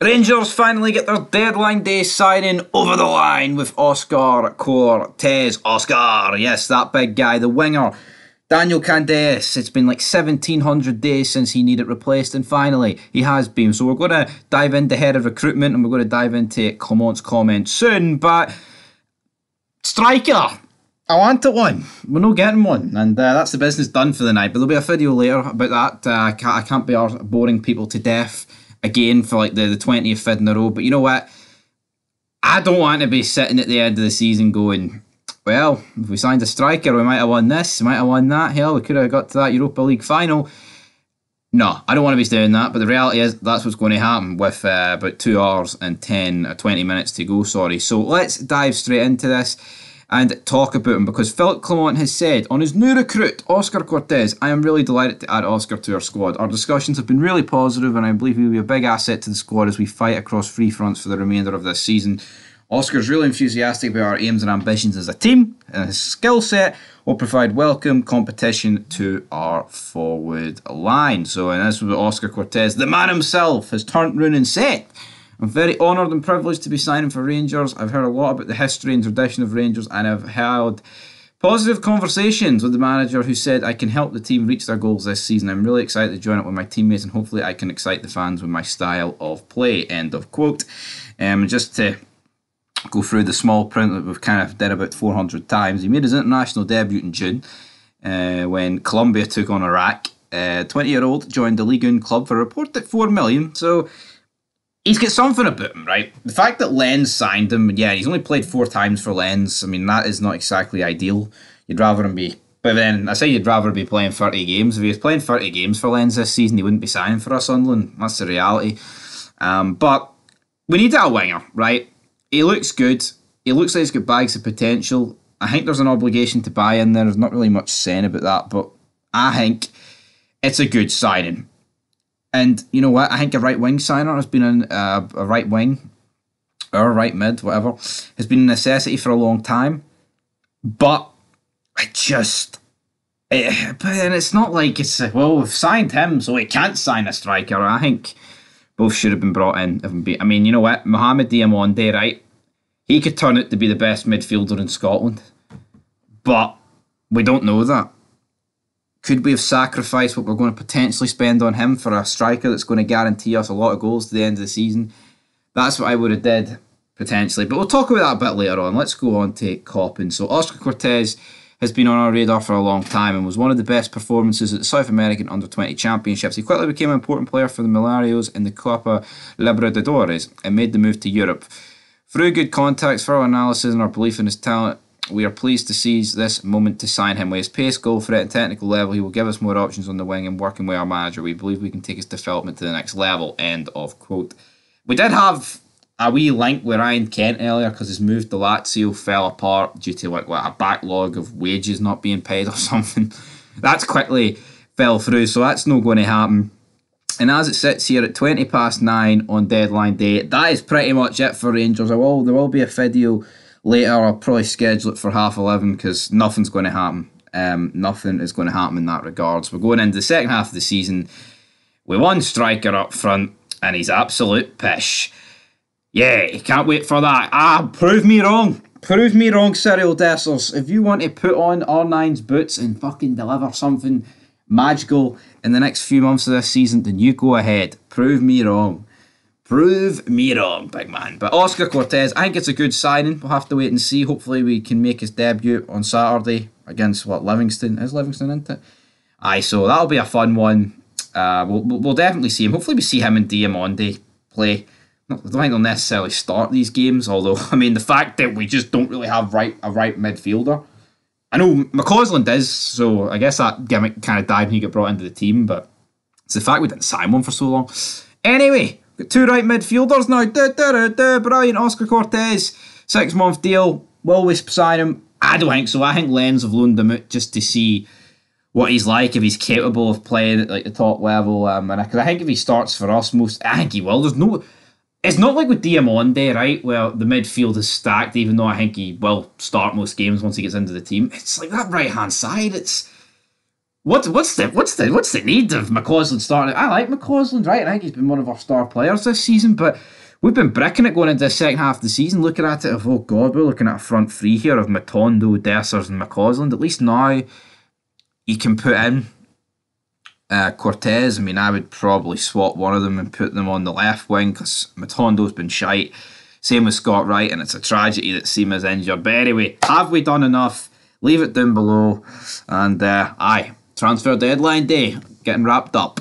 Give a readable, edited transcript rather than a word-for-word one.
Rangers finally get their deadline day signing over the line with Oscar Cortes. Oscar, yes, that big guy, the winger. Daniel Candes, it's been like 1700 days since he needed replaced, and finally he has been. So we're going to dive into head of recruitment and we're going to dive into Clement's comments soon. But striker, I wanted one. We're not getting one, and that's the business done for the night. But there'll be a video later about that. I can't be boring people to death again for like the 20th vid in a row. But you know what? I don't want to be sitting at the end of the season going, well, if we signed a striker, we might have won this, we might have won that. Hell, we could have got to that Europa League final. No, I don't want to be doing that. But the reality is that's what's going to happen with about 2 hours and 20 minutes to go. So let's dive straight into this and talk about him, because Philip Clement has said on his new recruit, Oscar Cortes, I am really delighted to add Oscar to our squad. Our discussions have been really positive and I believe he will be a big asset to the squad as we fight across three fronts for the remainder of this season. Oscar's really enthusiastic about our aims and ambitions as a team, and his skill set will provide welcome competition to our forward line. So, and this was what Oscar Cortes, the man himself, has turned round and said. I'm very honoured and privileged to be signing for Rangers. I've heard a lot about the history and tradition of Rangers, and I've held positive conversations with the manager who said I can help the team reach their goals this season. I'm really excited to join up with my teammates and hopefully I can excite the fans with my style of play. End of quote. Just to go through the small print that we've kind of did about 400 times. He made his international debut in June when Colombia took on Iraq. 20-year-old joined the Ligue 1 club for a reported $4 million. So he's got something about him, right? The fact that Lens signed him, yeah, he's only played 4 times for Lens. I mean, that is not exactly ideal. You'd rather him be... But then, I say you'd rather be playing 30 games. If he was playing 30 games for Lens this season, he wouldn't be signing for us, Sunderland. That's the reality. But we need a winger, right? He looks good. He looks like he's got bags of potential. I think there's an obligation to buy in there. There's not really much saying about that, but I think it's a good signing. And you know what? I think a right wing signer has been a right wing or right mid, whatever, has been a necessity for a long time. But and it's not like it's well, we've signed him, so we can't sign a striker. I think both should have been brought in. I mean, you know what? Mohamed Diamonde, right? He could turn out to be the best midfielder in Scotland, but we don't know that. Could we have sacrificed what we're going to potentially spend on him for a striker that's going to guarantee us a lot of goals to the end of the season? That's what I would have did, potentially. But we'll talk about that a bit later on. Let's go on to Coppin. So Oscar Cortes has been on our radar for a long time and was one of the best performances at the South American Under-20 Championships. He quickly became an important player for the Milarios in the Copa Libertadores and made the move to Europe. Through good contacts, thorough analysis and our belief in his talent, we are pleased to seize this moment to sign him. With his pace, goal threat and technical level, he will give us more options on the wing, and working with our manager, we believe we can take his development to the next level. End of quote. We did have a wee link with Ryan Kent earlier because his move to Lazio fell apart due to a backlog of wages not being paid or something. That's quickly fell through, so that's not going to happen. And as it sits here at 9:20 on deadline day, that is pretty much it for Rangers. There will be a video later. I'll probably schedule it for 11:30 because nothing's going to happen. Nothing is going to happen in that regards. We're going into the second half of the season with one striker up front, and he's absolute pish. Yeah, can't wait for that. Prove me wrong. Prove me wrong, Cyril Dessers. If you want to put on R9's boots and fucking deliver something magical in the next few months of this season, then you go ahead. Prove me wrong. Prove me wrong, big man. But Oscar Cortes, I think it's a good signing. We'll have to wait and see. Hopefully we can make his debut on Saturday against, Livingston? Is Livingston into it? So that'll be a fun one. We'll definitely see him. Hopefully we see him and Diamonde play. I don't think they'll necessarily start these games, although, I mean, the fact that we just don't really have a right midfielder. I know McCausland is, so I guess that gimmick kind of died when he got brought into the team, but it's the fact we didn't sign one for so long. Anyway, got 2 right midfielders now. Brilliant. Oscar Cortes, 6-month deal. Will we sign him? I don't think so. I think Lens have loaned him out just to see what he's like, if he's capable of playing at like the top level. Because I think if he starts for us, I think he will. It's not like with Diamonde, right, where the midfield is stacked, even though I think he will start most games once he gets into the team. It's like that right-hand side, What's the need of McCausland starting? I like McCausland, right? I think he's been one of our star players this season, but we've been bricking it going into the second half of the season, looking at it of, oh God, we're looking at a front three here of Matondo, Dessers and McCausland. At least now you can put in Cortes. I mean, I would probably swap one of them and put them on the left wing because Matondo's been shite. Same with Scott Wright, and it's a tragedy that Seema's injured. But anyway, have we done enough? Leave it down below. And transfer deadline day getting wrapped up.